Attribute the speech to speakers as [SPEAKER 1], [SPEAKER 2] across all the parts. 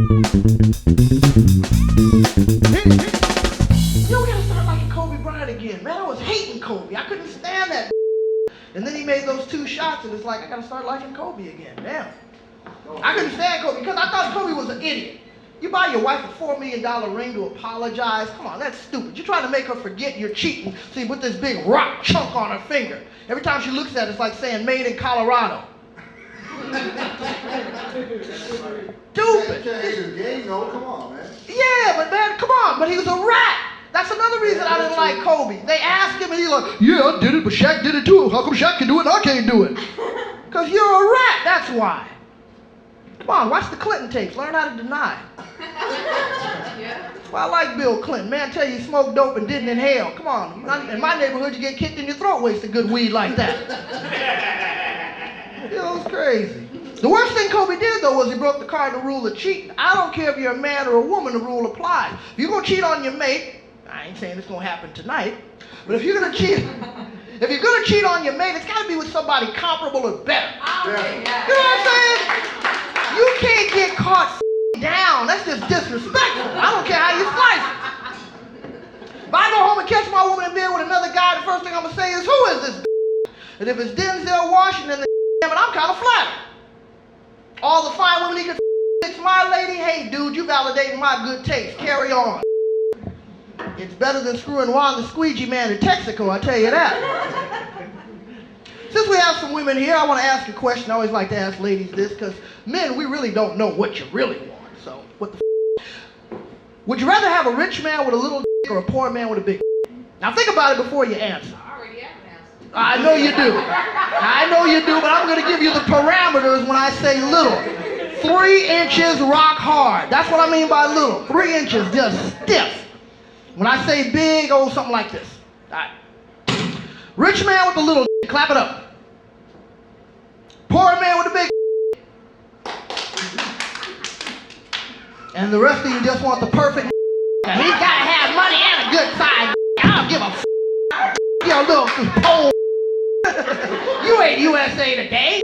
[SPEAKER 1] You gotta start liking Kobe Bryant again. Man, I was hating Kobe. I couldn't stand that. And then he made those 2 shots, and it's like, I gotta start liking Kobe again. Damn. I couldn't stand Kobe because I thought Kobe was an idiot. You buy your wife a $4 million ring to apologize? Come on, that's stupid. You're trying to make her forget you're cheating, so you put this big rock chunk on her finger. Every time she looks at it, it's like saying made in Colorado. Stupid.
[SPEAKER 2] Come on, man.
[SPEAKER 1] Yeah, but man, come on. But he was a rat. That's another reason I didn't like Kobe. They asked him and he's like, yeah, I did it, but Shaq did it too. How come Shaq can do it and I can't do it? Because you're a rat, that's why. Come on, watch the Clinton tapes. Learn how to deny. Well, I like Bill Clinton. Man, tell you he smoked dope and didn't inhale. Come on. In my neighborhood, you get kicked in your throat wasting good weed like that. You know, it's crazy. The worst thing Kobe did, though, was he broke the cardinal rule of cheating. I don't care if you're a man or a woman, the rule applies. If you're going to cheat on your mate, I ain't saying it's going to happen tonight, but if you're going to cheat on your mate, it's got to be with somebody comparable or better. You know what I'm saying? You can't get caught down. That's just disrespectful. I don't care how you slice it. If I go home and catch my woman in bed with another guy, the first thing I'm going to say is, who is this? And if it's Denzel Washington, then I'm kind of flattered. All the fine women he could fix my lady, hey dude, you validating my good taste. Carry on. It's better than screwing Juan the Squeegee Man in Texaco, I tell you that. Since we have some women here, I want to ask a question. I always like to ask ladies this, because men, we really don't know what you really want. So, what the Would you rather have a rich man with a little dick or a poor man with a big dick? Now think about it before you answer.
[SPEAKER 3] I already have an answer.
[SPEAKER 1] I know you do. I know you do, but I'm going to give you the parameters when I say little. 3 inches rock hard. That's what I mean by little. 3 inches just stiff. When I say big, oh, something like this. All right. Rich man with the little dick, clap it up. Poor man with a big dick. And the rest of you just want the perfect dick. Now, he's got to have money and a good size dick. I don't give a your little pole. You ain't USA Today.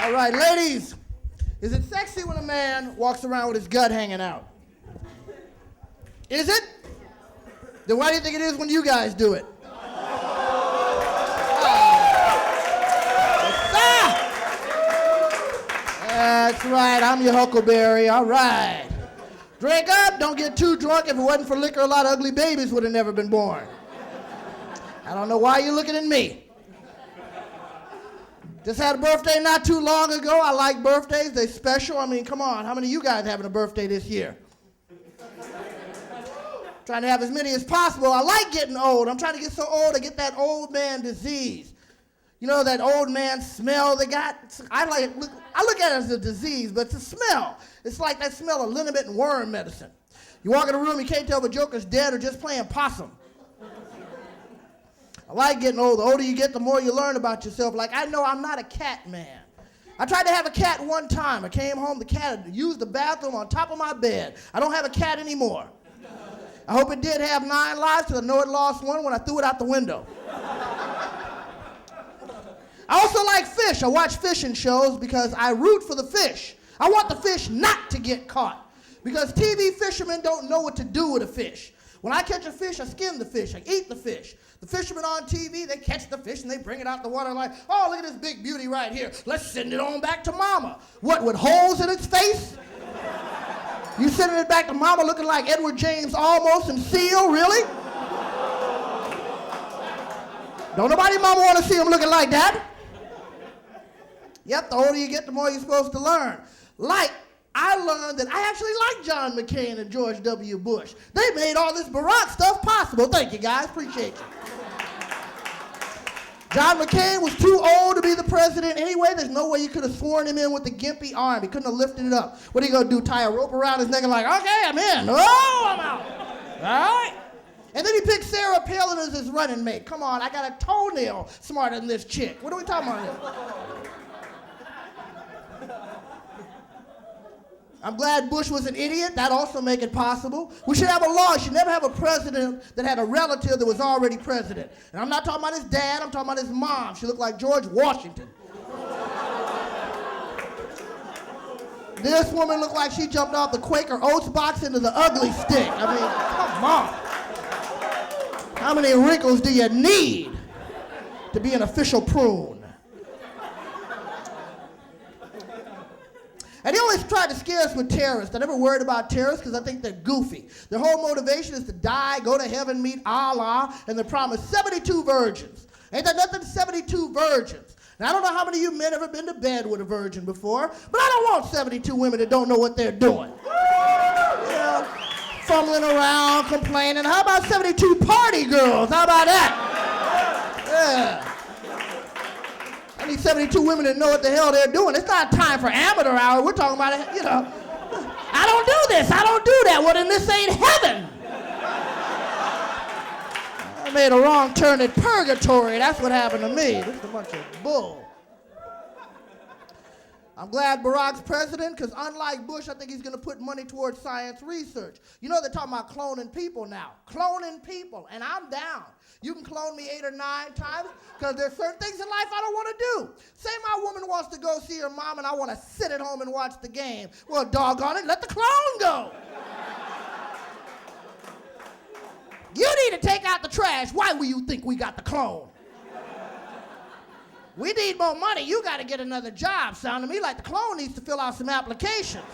[SPEAKER 1] All right, ladies, is it sexy when a man walks around with his gut hanging out? Is it? Then why do you think it is when you guys do it? That's right, I'm your Huckleberry, all right. Drink up, don't get too drunk. If it wasn't for liquor, a lot of ugly babies would have never been born. I don't know why you're looking at me. Just had a birthday not too long ago. I like birthdays, they're special. I mean, come on, how many of you guys having a birthday this year? Trying to have as many as possible. I like getting old. I'm trying to get so old I get that old man disease. You know that old man smell they got? I look at it as a disease, but it's a smell. It's like that smell of liniment and worm medicine. You walk in a room, you can't tell if a joker's dead or just playing possum. I like getting old. The older you get, the more you learn about yourself. Like, I know I'm not a cat man. I tried to have a cat one time. I came home, the cat had used the bathroom on top of my bed. I don't have a cat anymore. I hope it did have 9 lives, because I know it lost 1 when I threw it out the window. I also like fish. I watch fishing shows because I root for the fish. I want the fish not to get caught, because TV fishermen don't know what to do with a fish. When I catch a fish, I skin the fish. I eat the fish. The fishermen on TV, they catch the fish and they bring it out the water like, oh, look at this big beauty right here. Let's send it on back to mama. What, with holes in its face? You sending it back to mama looking like Edward James Olmos and Seal, really? Don't nobody mama want to see him looking like that. Yep, the older you get, the more you're supposed to learn. Like, I learned that I actually like John McCain and George W. Bush. They made all this Barack stuff possible. Thank you, guys. Appreciate you. John McCain was too old to be the president anyway. There's no way you could have sworn him in with the gimpy arm. He couldn't have lifted it up. What are you going to do, tie a rope around his neck and like, okay, I'm in. Oh, I'm out. All right. And then he picked Sarah Palin as his running mate. Come on, I got a toenail smarter than this chick. What are we talking about here? I'm glad Bush was an idiot. That also make it possible. We should have a law. You should never have a president that had a relative that was already president. And I'm not talking about his dad. I'm talking about his mom. She looked like George Washington. This woman looked like she jumped off the Quaker Oats box into the ugly stick. I mean, come on. How many wrinkles do you need to be an official prune? And they always try to scare us with terrorists. I never worried about terrorists because I think they're goofy. Their whole motivation is to die, go to heaven, meet Allah, and they're promised 72 virgins. Ain't that nothing? 72 virgins. Now, I don't know how many of you men ever been to bed with a virgin before, but I don't want 72 women that don't know what they're doing. Yeah, fumbling around, complaining. How about 72 party girls? How about that? Yeah. I need 72 women that know what the hell they're doing. It's not time for amateur hour. We're talking about, I don't do this. I don't do that. Well, then this ain't heaven. I made a wrong turn at purgatory. That's what happened to me. This is a bunch of bull. I'm glad Barack's president, because unlike Bush, I think he's going to put money towards science research. You know, they're talking about cloning people now. Cloning people, and I'm down. You can clone me 8 or 9 times, because there's certain things in life I don't want to do. Say my woman wants to go see her mom, and I want to sit at home and watch the game. Well, doggone it, let the clone go. You need to take out the trash. Why will you think we got the clone? We need more money. You got to get another job. Sound to me like the clone needs to fill out some applications.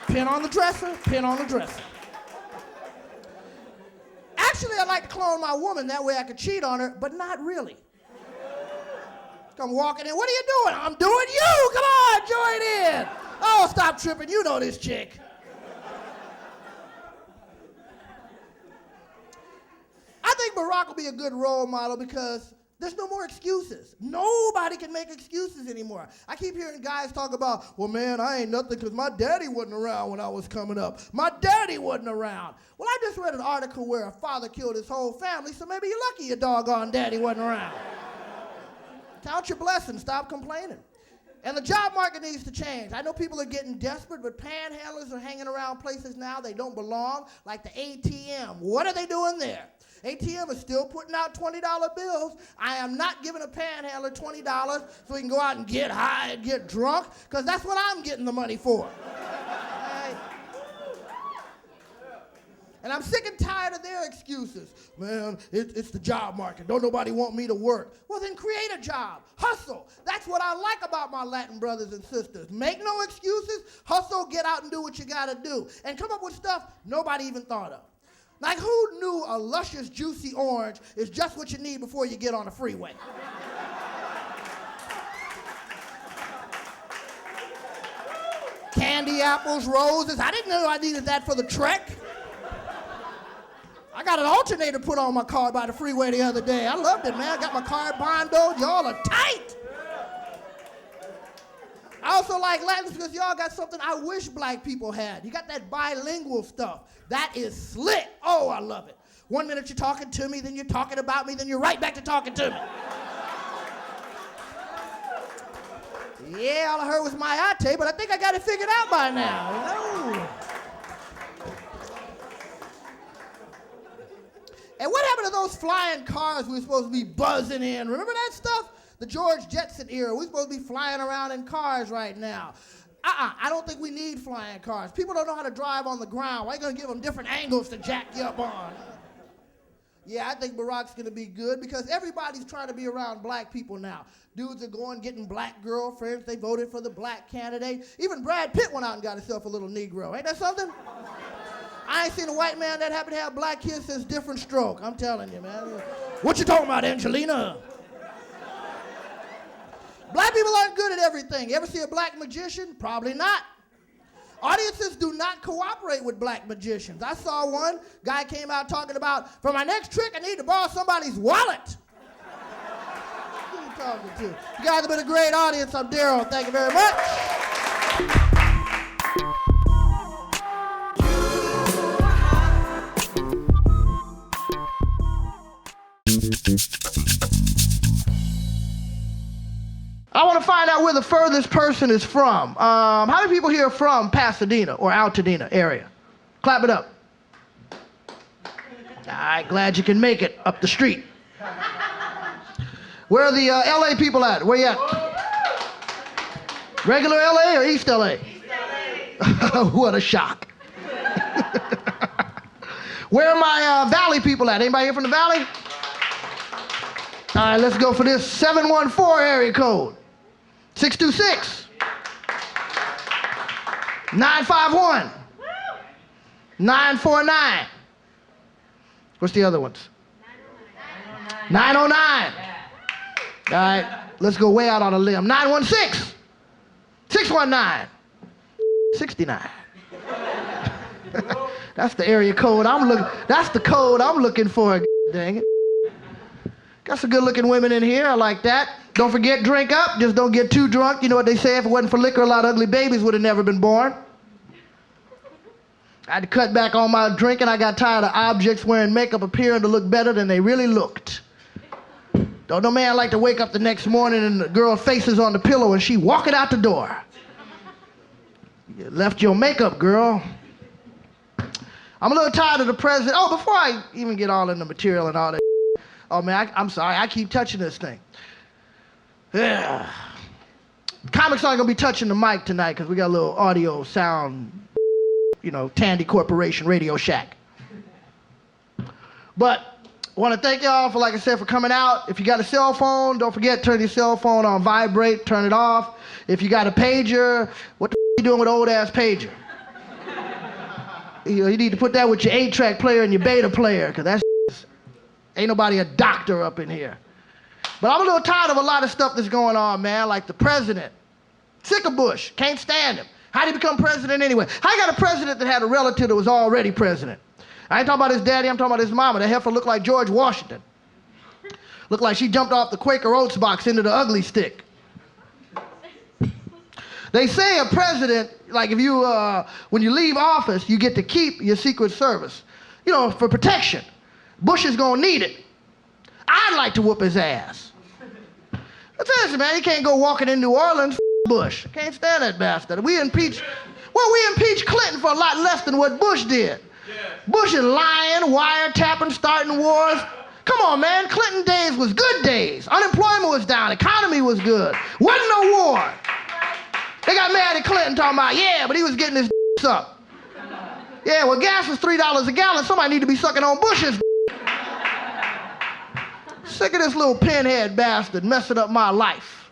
[SPEAKER 1] Pin on the dresser, pin on the dresser. Actually, I'd like to clone my woman. That way I could cheat on her, but not really. Come walking in. What are you doing? I'm doing you. Come on, join in. Oh, stop tripping. You know this chick. I think Barack will be a good role model because there's no more excuses. Nobody can make excuses anymore. I keep hearing guys talk about, well, man, I ain't nothing because my daddy wasn't around when I was coming up. My daddy wasn't around. Well, I just read an article where a father killed his whole family, so maybe you're lucky your doggone daddy wasn't around. Count your blessings. Stop complaining. And the job market needs to change. I know people are getting desperate, but panhandlers are hanging around places now they don't belong, like the ATM. What are they doing there? ATM is still putting out $20 bills. I am not giving a panhandler $20 so he can go out and get high and get drunk, because that's what I'm getting the money for. Right? And I'm sick and tired of their excuses. Man, it's the job market. Don't nobody want me to work. Well, then create a job. Hustle. That's what I like about my Latin brothers and sisters. Make no excuses. Hustle, get out and do what you got to do. And come up with stuff nobody even thought of. Like, who knew a luscious, juicy orange is just what you need before you get on a freeway? Candy apples, roses. I didn't know I needed that for the trek. I got an alternator put on my car by the freeway the other day. I loved it, man. I got my car bondoed. Y'all are tight. I also like Latins because y'all got something I wish black people had. You got that bilingual stuff. That is slick. Oh, I love it. 1 minute you're talking to me, then you're talking about me, then you're right back to talking to me. Yeah, all I heard was my ate, but I think I got it figured out by now, you know? And what happened to those flying cars we were supposed to be buzzing in? Remember that stuff? The George Jetson era. We're supposed to be flying around in cars right now. I don't think we need flying cars. People don't know how to drive on the ground. Why are you going to give them different angles to jack you up on? Yeah, I think Barack's going to be good because everybody's trying to be around black people now. Dudes are going getting black girlfriends. They voted for the black candidate. Even Brad Pitt went out and got himself a little Negro. Ain't that something? I ain't seen a white man that happened to have black kids since Different Stroke. I'm telling you, man. What you talking about, Angelina? Black people aren't good at everything. You ever see a black magician? Probably not. Audiences do not cooperate with black magicians. I saw one guy came out talking about, for my next trick, I need to borrow somebody's wallet. Who are you talking to? You guys have been a great audience. I'm Darryl. Thank you very much. I want to find out where the furthest person is from. How many people here are from Pasadena or Altadena area? Clap it up. All right, glad you can make it up the street. Where are the LA people at? Where you at? Regular LA or East LA? East LA. What a shock. Where are my Valley people at? Anybody here from the Valley? All right, let's go for this 714 area code. 626. 951. 949. What's the other ones? 909. All right, let's go way out on a limb. 916. 619. 69. That's the area code I'm looking. That's the code I'm looking for. Dang it. Got some good-looking women in here. I like that. Don't forget, drink up. Just don't get too drunk. You know what they say? If it wasn't for liquor, a lot of ugly babies would have never been born. I had to cut back on my drinking. I got tired of objects wearing makeup appearing to look better than they really looked. Don't no man like to wake up the next morning and the girl's face is on the pillow and she walking out the door. You left your makeup, girl. I'm a little tired of the president. Oh, before I even get all in the material and all that. Oh, man, I'm sorry. I keep touching this thing. Yeah. Comics aren't going to be touching the mic tonight because we got a little audio sound, you know, Tandy Corporation Radio Shack. But I want to thank y'all for, like I said, for coming out. If you got a cell phone, don't forget, turn your cell phone on vibrate, turn it off. If you got a pager, what the you doing with old-ass pager? You need to put that with your 8-track player and your beta player because that's ain't nobody a doctor up in here. But I'm a little tired of a lot of stuff that's going on, man, like the president. Sick of Bush. Can't stand him. How did he become president anyway? How you got a president that had a relative that was already president? I ain't talking about his daddy, I'm talking about his mama. That heifer looked like George Washington. Looked like she jumped off the Quaker Oats box into the ugly stick. They say a president, like if you, when you leave office, you get to keep your Secret Service, you know, for protection. Bush is gonna need it. I'd like to whoop his ass. Listen, man, you can't go walking in New Orleans, Bush. Can't stand that bastard. We impeached Clinton for a lot less than what Bush did. Bush is lying, wiretapping, starting wars. Come on, man, Clinton days was good days. Unemployment was down, economy was good. Wasn't no war. They got mad at Clinton talking about, yeah, but he was getting his up. Yeah, well, gas was $3 a gallon. Somebody need to be sucking on Bush's. Sick of this little pinhead bastard messing up my life.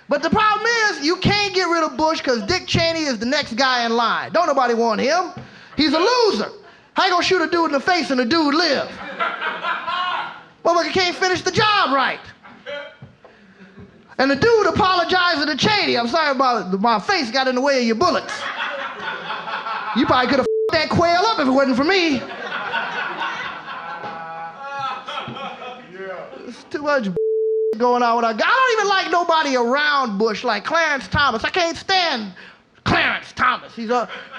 [SPEAKER 1] But the problem is, you can't get rid of Bush because Dick Cheney is the next guy in line. Don't nobody want him. He's a loser. How you gonna shoot a dude in the face and the dude live? Motherfucker can't finish the job right. And the dude apologizing to Cheney. I'm sorry about my face got in the way of your bullets. You probably could have that quail up if it wasn't for me. There's too much going on with our guy. I don't even like nobody around Bush like Clarence Thomas. I can't stand Clarence Thomas. He's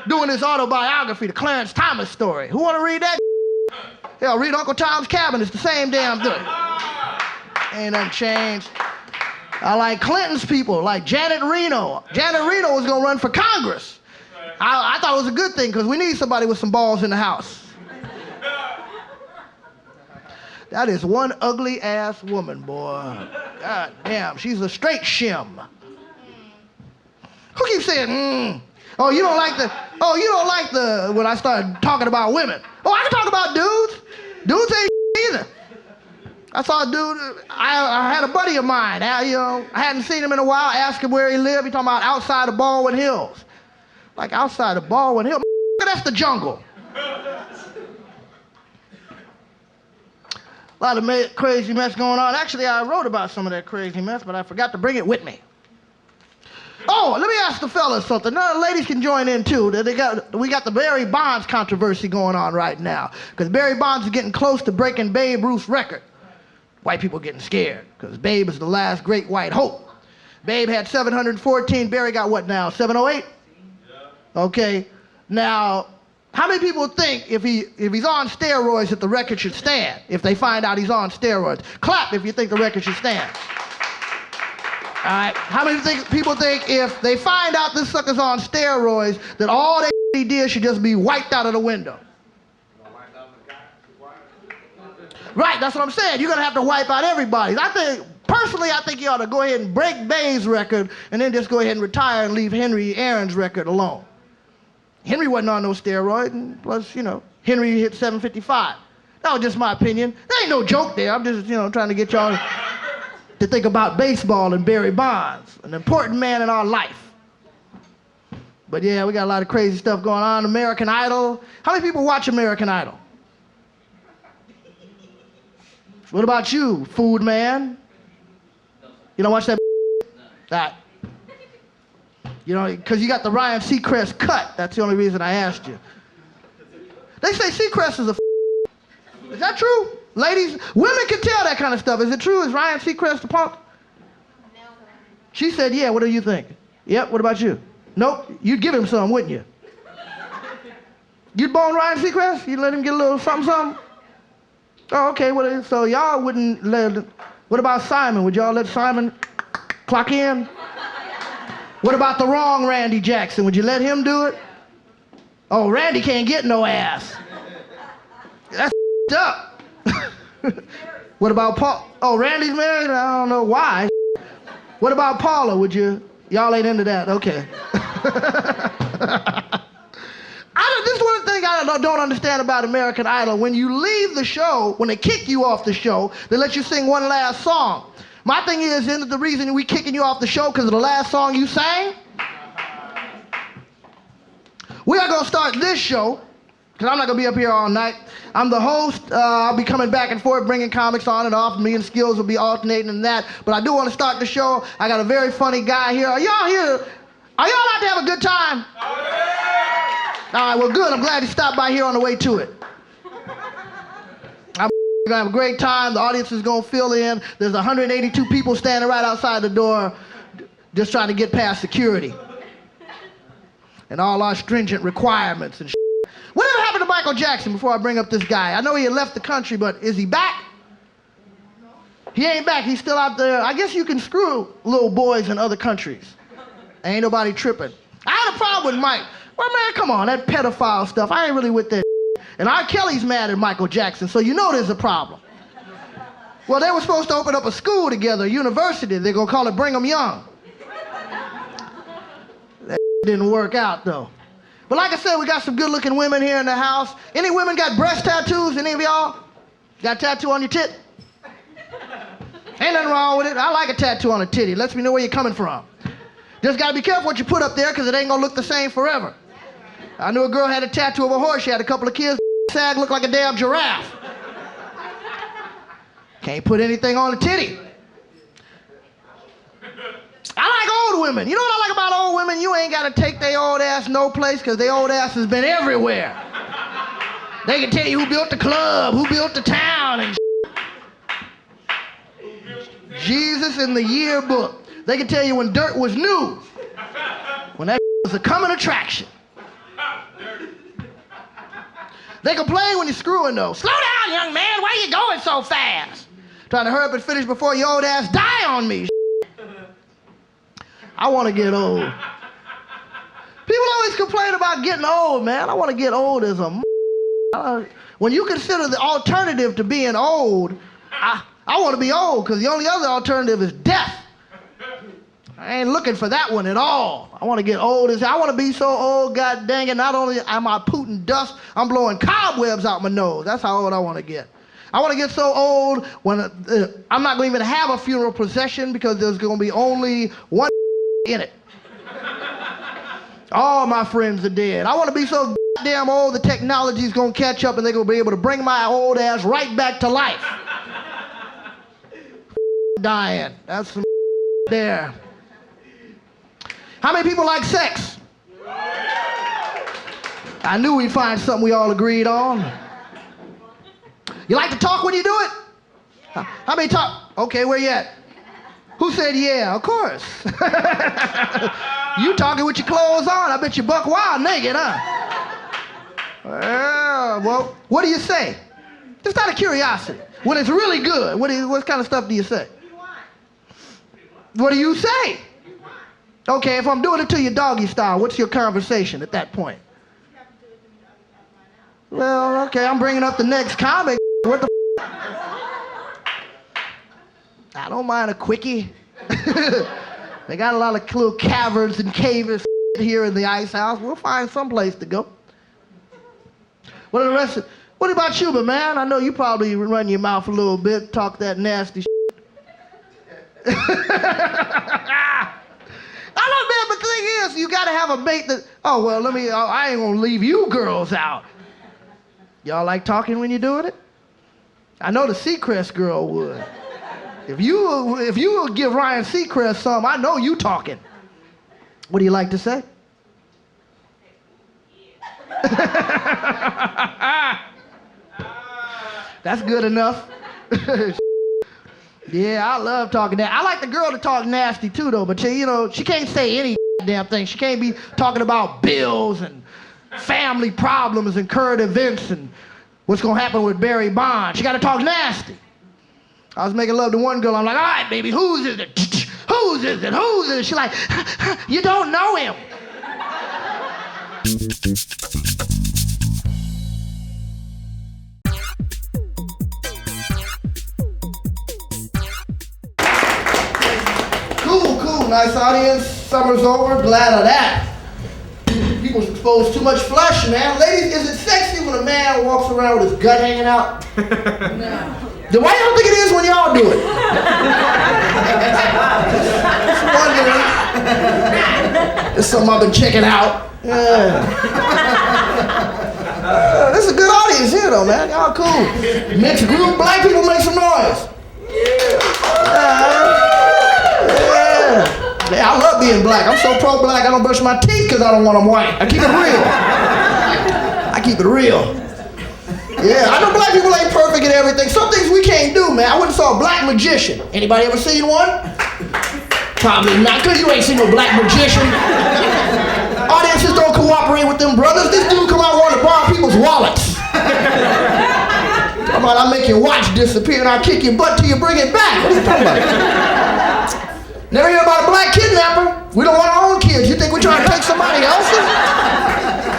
[SPEAKER 1] doing his autobiography, the Clarence Thomas story. Who want to read that? Hell, read Uncle Tom's Cabin. It's the same damn thing. Ain't nothing changed. I like Clinton's people, like Janet Reno. Janet Reno was going to run for Congress. I thought it was a good thing because we need somebody with some balls in the house. That is one ugly ass woman, boy. God damn, she's a straight shim. Who keeps saying, Oh, you don't like when I started talking about women. Oh, I can talk about dudes. Dudes ain't either. I saw a dude, I had a buddy of mine, I hadn't seen him in a while, asked him where he lived. He talking about outside of Baldwin Hills. Like outside of Baldwin Hills, that's the jungle. A lot of crazy mess going on. Actually, I wrote about some of that crazy mess, but I forgot to bring it with me. Oh, let me ask the fellas something. Now, the ladies can join in too. We got the Barry Bonds controversy going on right now, because Barry Bonds is getting close to breaking Babe Ruth's record. White people getting scared, because Babe is the last great white hope. Babe had 714. Barry got what now? 708? Yeah. Okay. Now, how many people think if he's on steroids that the record should stand? If they find out he's on steroids. Clap if you think the record should stand. All right. How many people think if they find out this sucker's on steroids, that all he did should just be wiped out of the window? Right, that's what I'm saying. You're going to have to wipe out everybody. Personally, I think you ought to go ahead and break Bay's record and then just go ahead and retire and leave Henry Aaron's record alone. Henry wasn't on no steroid, and plus, Henry hit 755. That was just my opinion. There ain't no joke there. I'm just, trying to get y'all to think about baseball and Barry Bonds, an important man in our life. But yeah, we got a lot of crazy stuff going on. American Idol. How many people watch American Idol? What about you, food man? You don't watch that? That. Because you got the Ryan Seacrest cut. That's the only reason I asked you. They say Seacrest is a. Is that true? Ladies, women can tell that kind of stuff. Is it true? Is Ryan Seacrest a punk? No. She said, yeah. What do you think? Yep. What about you? Nope. You'd give him some, wouldn't you? You'd bone Ryan Seacrest? You'd let him get a little something? Oh, okay. So y'all wouldn't let. What about Simon? Would y'all let Simon clock in? What about the wrong Randy Jackson? Would you let him do it? Oh, Randy can't get no ass. That's up. What about Paul? Oh, Randy's married? I don't know why. What about Paula? Would you? Y'all ain't into that. Okay. This is one thing I don't understand about American Idol. When you leave the show, when they kick you off the show, they let you sing one last song. My thing is, isn't it the reason we kicking you off the show because of the last song you sang? We are going to start this show, because I'm not going to be up here all night. I'm the host. I'll be coming back and forth, bringing comics on and off. Me and Skills will be alternating in that. But I do want to start the show. I got a very funny guy here. Are y'all here? Are y'all out to have a good time? All right, well, good. I'm glad you stopped by here on the way to it. I'm going to have a great time. The audience is going to fill in. There's 182 people standing right outside the door just trying to get past security and all our stringent requirements and shit. Whatever happened to Michael Jackson before I bring up this guy? I know he had left the country, but is he back? He ain't back. He's still out there. I guess you can screw little boys in other countries. Ain't nobody tripping. I had a problem with Mike. Well, man, come on, that pedophile stuff, I ain't really with that. And R. Kelly's mad at Michael Jackson, so you know there's a problem. Well, they were supposed to open up a school together, a university. They're going to call it Brigham Young. That didn't work out, though. But like I said, we got some good-looking women here in the house. Any women got breast tattoos? Any of y'all? Got a tattoo on your tit? Ain't nothing wrong with it. I like a tattoo on a titty. It lets me know where you're coming from. Just got to be careful what you put up there, because it ain't going to look the same forever. I knew a girl had a tattoo of a horse. She had a couple of kids. Sag looked like a damn giraffe. Can't put anything on a titty. I like old women. You know what I like about old women? You ain't got to take their old ass no place, because their old ass has been everywhere. They can tell you who built the club, who built the town, and Jesus in the yearbook. They can tell you when dirt was new, when that was a coming attraction. They complain when you're screwing, though. Slow down, young man. Why are you going so fast? Trying to hurry up and finish before your old ass die on me. I want to get old. People always complain about getting old, man. I want to get old as a when you consider the alternative to being old, I want to be old, because the only other alternative is death. I ain't looking for that one at all. I want to get old I want to be so old, god dang it, not only am I pooting dust, I'm blowing cobwebs out my nose. That's how old I want to get. I want to get so old when I'm not going to even have a funeral procession, because there's going to be only one in it. All my friends are dead. I want to be so goddamn old the technology's going to catch up and they're going to be able to bring my old ass right back to life. Dying. That's some there. How many people like sex? I knew we'd find something we all agreed on. You like to talk when you do it? How many talk? Okay, where you at? Who said yeah? Of course. You talking with your clothes on. I bet you buck wild naked, huh? Well, what do you say? Just out of curiosity. When it's really good, what kind of stuff do you say? What do you say? Okay, if I'm doing it to you doggy style, what's your conversation at that point? Well, okay, I'm bringing up the next comic. What the I don't mind a quickie. They got a lot of little caverns and caves here in the ice house. We'll find some place to go. What are the rest of, what about you, but man? I know you probably run your mouth a little bit, talk that nasty I know, man, but the thing is, you gotta have a mate that, oh, well, I ain't gonna leave you girls out. Y'all like talking when you're doing it? I know the Seacrest girl would. If you will give Ryan Seacrest some, I know you talking. What do you like to say? That's good enough. Yeah, I love talking that. I like the girl to talk nasty too, though. But you know, she can't say any damn thing. She can't be talking about bills and family problems and current events and what's gonna happen with Barry Bonds. She got to talk nasty. I was making love to one girl. I'm like, all right, baby, whose is it? Whose is it? Whose is it? She's like, you don't know him. Cool, nice audience. Summer's over, glad of that. People's exposed too much flesh, man. Ladies, is it sexy when a man walks around with his gut hanging out? No. Then why y'all think it is when y'all do it? Just wondering. It's something I've been checking out. Yeah. This is a good audience here, though, man. Y'all cool. Mixed group, black people make some noise. Yeah, I love being black. I'm so pro-black, I don't brush my teeth because I don't want them white. I keep it real. I keep it real. Yeah, I know black people ain't perfect at everything. Some things we can't do, man. I went and saw a black magician. Anybody ever seen one? Probably not, because you ain't seen no black magician. Audiences don't cooperate with them brothers. This dude come out wanting to borrow people's wallets. Come on, I'll make your watch disappear and I'll kick your butt till you bring it back. What are you talking about? Never hear about a black kidnapper? We don't want our own kids. You think we're trying to take somebody else's?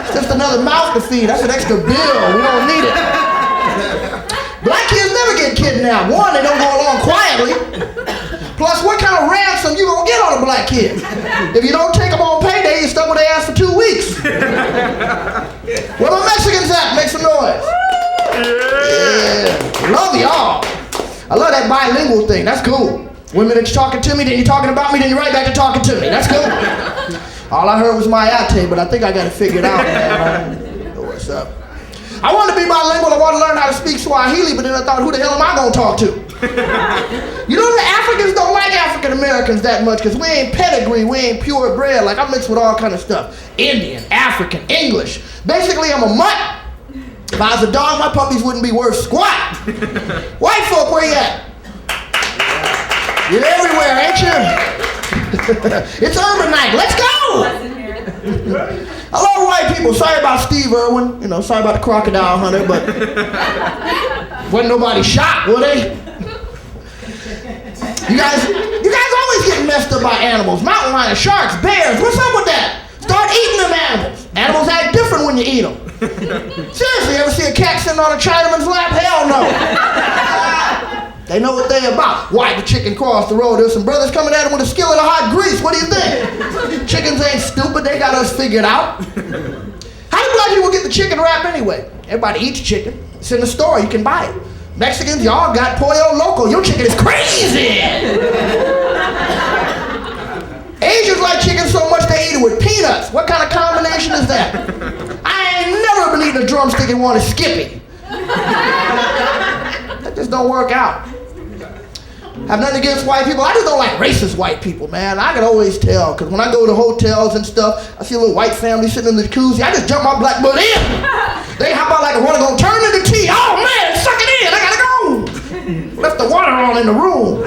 [SPEAKER 1] It's just another mouth to feed. That's an extra bill. We don't need it. Black kids never get kidnapped. One, they don't go along quietly. Plus, what kind of ransom you gonna get on a black kid? If you don't take them on payday, you're stuck with their ass for 2 weeks. Where my Mexicans at? Make some noise. Yeah. Love y'all. I love that bilingual thing. That's cool. 1 minute you're talking to me, then you're talking about me, then you're right back to talking to me. That's cool. All I heard was my ate, but I think I got it figured out, man. What's up? I want to be bilingual. I want to learn how to speak Swahili, but then I thought, who the hell am I going to talk to? You know, the Africans don't like African Americans that much because we ain't pedigree, we ain't purebred. Like, I'm mixed with all kind of stuff. Indian, African, English. Basically, I'm a mutt. If I was a dog, my puppies wouldn't be worth squat. White folk, where you at? You're everywhere, ain't you? It's urban night. Let's go! I love white people. Sorry about Steve Irwin. You know, sorry about the crocodile hunter, but wasn't nobody shot, were they? You guys always get messed up by animals. Mountain lions, sharks, bears. What's up with that? Start eating them animals. Animals act different when you eat them. Seriously, ever see a cat sitting on a Chinaman's lap? Hell no. They know what they about. Why the chicken crossed the road? There's some brothers coming at him with a skillet of hot grease. What do you think? Chickens ain't stupid. They got us figured out. How do black people get the chicken wrap anyway? Everybody eats chicken. It's in the store. You can buy it. Mexicans, y'all got pollo loco. Your chicken is crazy. Asians like chicken so much they eat it with peanuts. What kind of combination is that? I ain't never been eating a drumstick and want to skip it. That just don't work out. Have nothing against white people. I just don't like racist white people, man. I can always tell, because when I go to hotels and stuff, I see a little white family sitting in the jacuzzi. I just jump my black butt in. They hop out like a water gonna turn into tea. Oh man, suck it in. I gotta go. Left the water on in the room.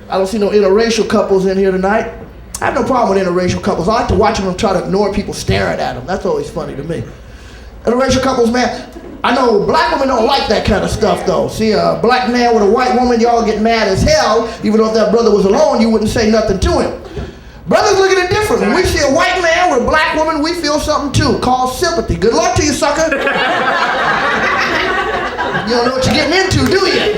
[SPEAKER 1] I don't see no interracial couples in here tonight. I have no problem with interracial couples. I like to watch them try to ignore people staring at them. That's always funny to me. Interracial couples, man. I know black women don't like that kind of stuff, though. See, a black man with a white woman, y'all get mad as hell. Even though if that brother was alone, you wouldn't say nothing to him. Brothers look at it different. When we see a white man with a black woman, we feel something too, called sympathy. Good luck to you, sucker. You don't know what you're getting into, do you?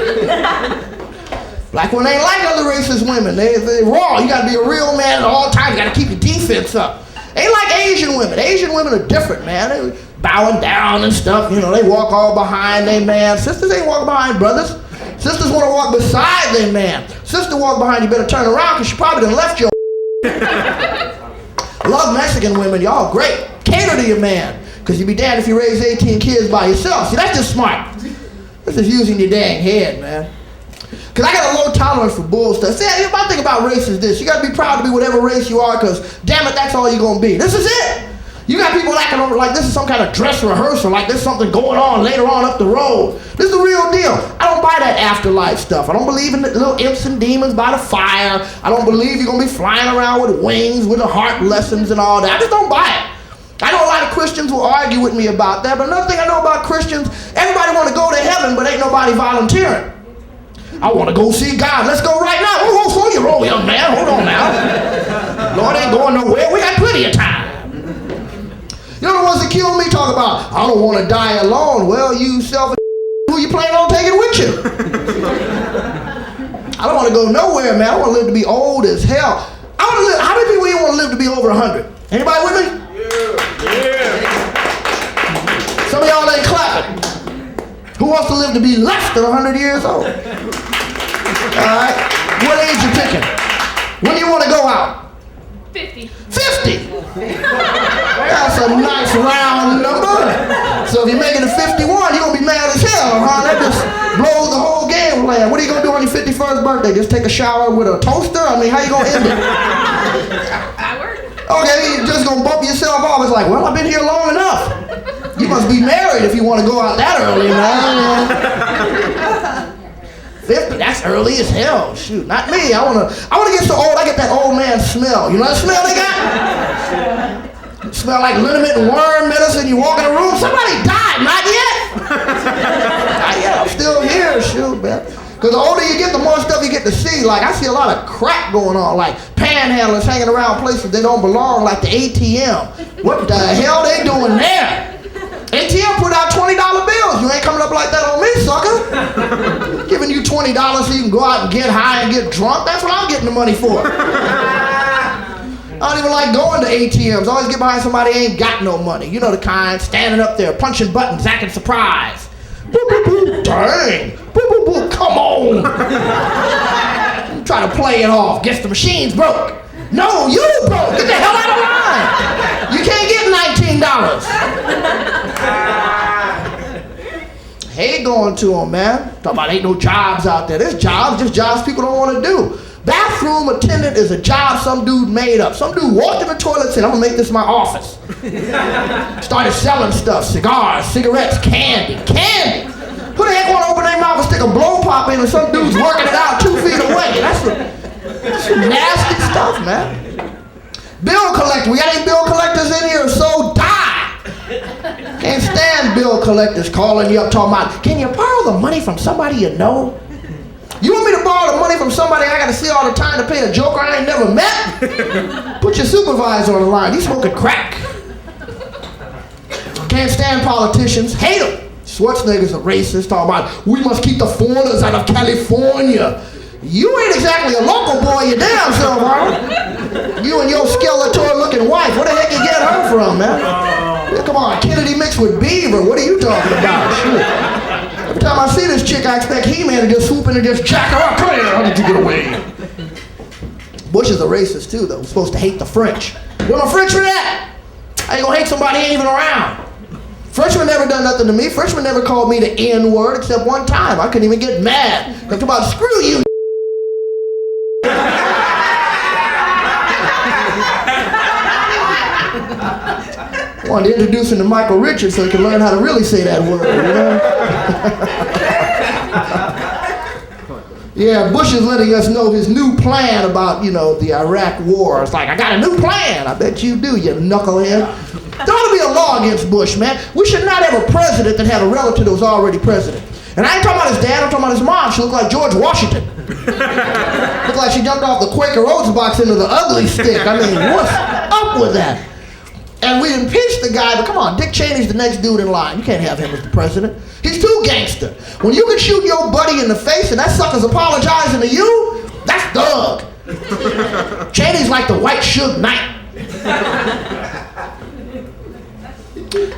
[SPEAKER 1] Black women ain't like other racist women. They're raw. You gotta be a real man at all times. You gotta keep your defense up. Ain't like Asian women. Asian women are different, man. They bowing down and stuff. You know, they walk all behind their man. Sisters ain't walk behind brothers. Sisters want to walk beside their man. Sister walk behind, you better turn around because she probably done left your I love Mexican women. Y'all great. Cater to your man because you'd be damned if you raise 18 kids by yourself. See, that's just smart. That's just using your dang head, man. Because I got a low tolerance for bull stuff. See, my thing about race is this. You got to be proud to be whatever race you are because, damn it, that's all you're going to be. This is it. You got people acting over like this is some kind of dress rehearsal, like there's something going on later on up the road. This is the real deal. I don't buy that afterlife stuff. I don't believe in the little imps and demons by the fire. I don't believe you're going to be flying around with wings, with the heart lessons and all that. I just don't buy it. I know a lot of Christians will argue with me about that, but another thing I know about Christians, everybody want to go to heaven, but ain't nobody volunteering. I want to go see God. Let's go right now. Oh, slow your roll, young man. Hold on now. Lord ain't going nowhere. We got plenty of time. You know the ones that kill me talk about, I don't want to die alone. Well, you selfish who you planning on taking with you? I don't want to go nowhere, man. I want to live to be old as hell. I want to live. How many people here want to live to be over 100? Anybody with me? Yeah. Some of y'all ain't clapping. Who wants to live to be less than 100 years old? All right. What age you picking? When do you want to go out?
[SPEAKER 3] 50.
[SPEAKER 1] 50? That's a nice round number. So if you're making it 51, you're going to be mad as hell, huh? That just blows the whole game plan. What are you going to do on your 51st birthday? Just take a shower with a toaster? I mean, how you going to end it?
[SPEAKER 3] I work.
[SPEAKER 1] Okay, you're just going to bump yourself off. It's like, well, I've been here long enough. You must be married if you want to go out that early, man. 50, that's early as hell. Shoot, not me. I wanna get so old I get that old man smell. You know that smell they got? It smell like liniment and worm medicine. You walk in a room, somebody died, not yet. Not yet, I'm still here, shoot, man. Because the older you get, the more stuff you get to see. Like, I see a lot of crap going on, like panhandlers hanging around places they don't belong, like the ATM. What the hell they doing there? ATM put out $20 bills. You ain't coming up like that on me, sucker. Giving you $20 so you can go out and get high and get drunk. That's what I'm getting the money for. I don't even like going to ATMs. I always get behind somebody who ain't got no money. You know the kind, standing up there, punching buttons, acting surprised. Boop, boop, boop, dang. Boop, boop, boop, come on. Try to play it off. Guess the machine's broke. No, you broke. Get the hell out of line. You can't get $19. Hate going to them, man. Talking about ain't no jobs out there. There's jobs, just jobs people don't want to do. Bathroom attendant is a job some dude made up. Some dude walked in the toilet and said, I'm going to make this my office. Started selling stuff, cigars, cigarettes, candy. Candy! Who the heck want to open their mouth and stick a blow pop in and some dude's working it out 2 feet away? That's some nasty stuff, man. Bill collector. We got any bill collectors in here? So die. Can't stand bill collectors calling you up talking about, can you borrow the money from somebody you know? You want me to borrow the money from somebody I got to see all the time to pay a joker I ain't never met? Put your supervisor on the line. He's smoking crack. Can't stand politicians. Hate them. Schwarzenegger's a racist talking about, we must keep the foreigners out of California. You ain't exactly a local boy, you damn self, huh? You and your Skeletor-looking wife, where the heck you get her from, man? Yeah, come on, Kennedy mixed with Beaver, what are you talking about? Shoot. Every time I see this chick, I expect He-Man to just swoop in and just jack her up. Come here, how did you get away? Bush is a racist too, though. We're supposed to hate the French. Where my French for that? I ain't gonna hate somebody who ain't even around. Frenchman never done nothing to me. Frenchman never called me the N-word except one time. I couldn't even get mad. I'm talking about, screw you. I wanted to introduce him to Michael Richards so he could learn how to really say that word, you know? Yeah, Bush is letting us know his new plan about, you know, the Iraq war. It's like, I got a new plan. I bet you do, you knucklehead. There ought to be a law against Bush, man. We should not have a president that had a relative that was already president. And I ain't talking about his dad, I'm talking about his mom. She looked like George Washington. Looked like she jumped off the Quaker Oats box into the ugly stick. I mean, what's up with that? And we impeached the guy, but come on, Dick Cheney's the next dude in line. You can't have him as the president. He's too gangster. When you can shoot your buddy in the face and that sucker's apologizing to you, that's thug. Cheney's like the white Suge Knight.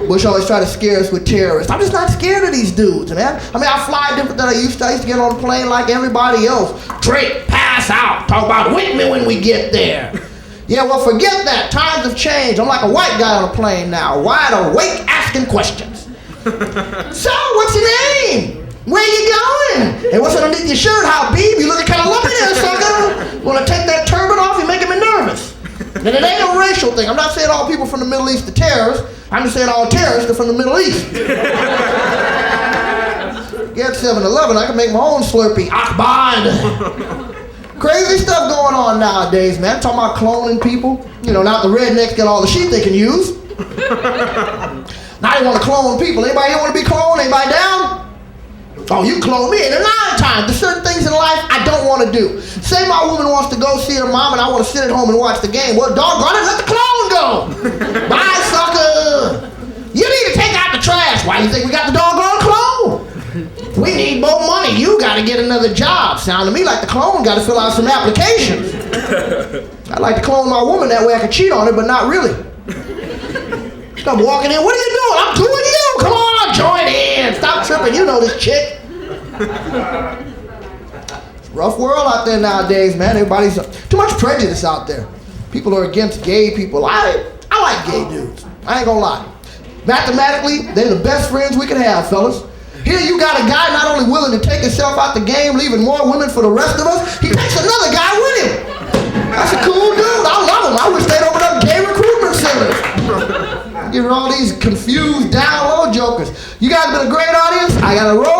[SPEAKER 1] Bush always tried to scare us with terrorists. I'm just not scared of these dudes, man. I mean, I fly different than I used to. I used to get on a plane like everybody else. Drink, pass out, talk about with me when we get there. Yeah, well, forget that. Times have changed. I'm like a white guy on a plane now, wide awake, asking questions. So, what's your name? Where you going? Hey, what's underneath your shirt, Habib? You looking kind of lumpy there, sucker. Want to take that turban off? You're making me nervous. And it ain't a racial thing. I'm not saying all people from the Middle East are terrorists. I'm just saying all terrorists are from the Middle East. Get 7-Eleven, I can make my own Slurpee. Akbar. Crazy stuff going on nowadays, man. I'm talking about cloning people. You know, now the rednecks get all the shit they can use. Now they want to clone people. Anybody here want to be cloned? Anybody down? Oh, you clone me. And there are 9 times. There's certain things in life I don't want to do. Say my woman wants to go see her mom and I want to sit at home and watch the game. Well, doggone it, let the clone go. Bye, sucker. You need to take out the trash. Why do you think we got the doggone clone? We need more money. You got to get another job. Sound to me like the clone got to fill out some applications. I'd like to clone my woman that way I can cheat on her, but not really. I'm walking in. What are you doing? I'm doing you. Come on, join in. Stop tripping. You know this chick. It's a rough world out there nowadays, man. Everybody's too much prejudice out there. People are against gay people. I like gay dudes. I ain't gonna lie. Mathematically, they're the best friends we can have, fellas. Here you got a guy not only willing to take himself out the game, leaving more women for the rest of us, he takes another guy with him. That's a cool dude. I love him. I wish they'd open up gay recruitment centers. Giving all these confused, down low jokers. You guys have been a great audience. I got to roll.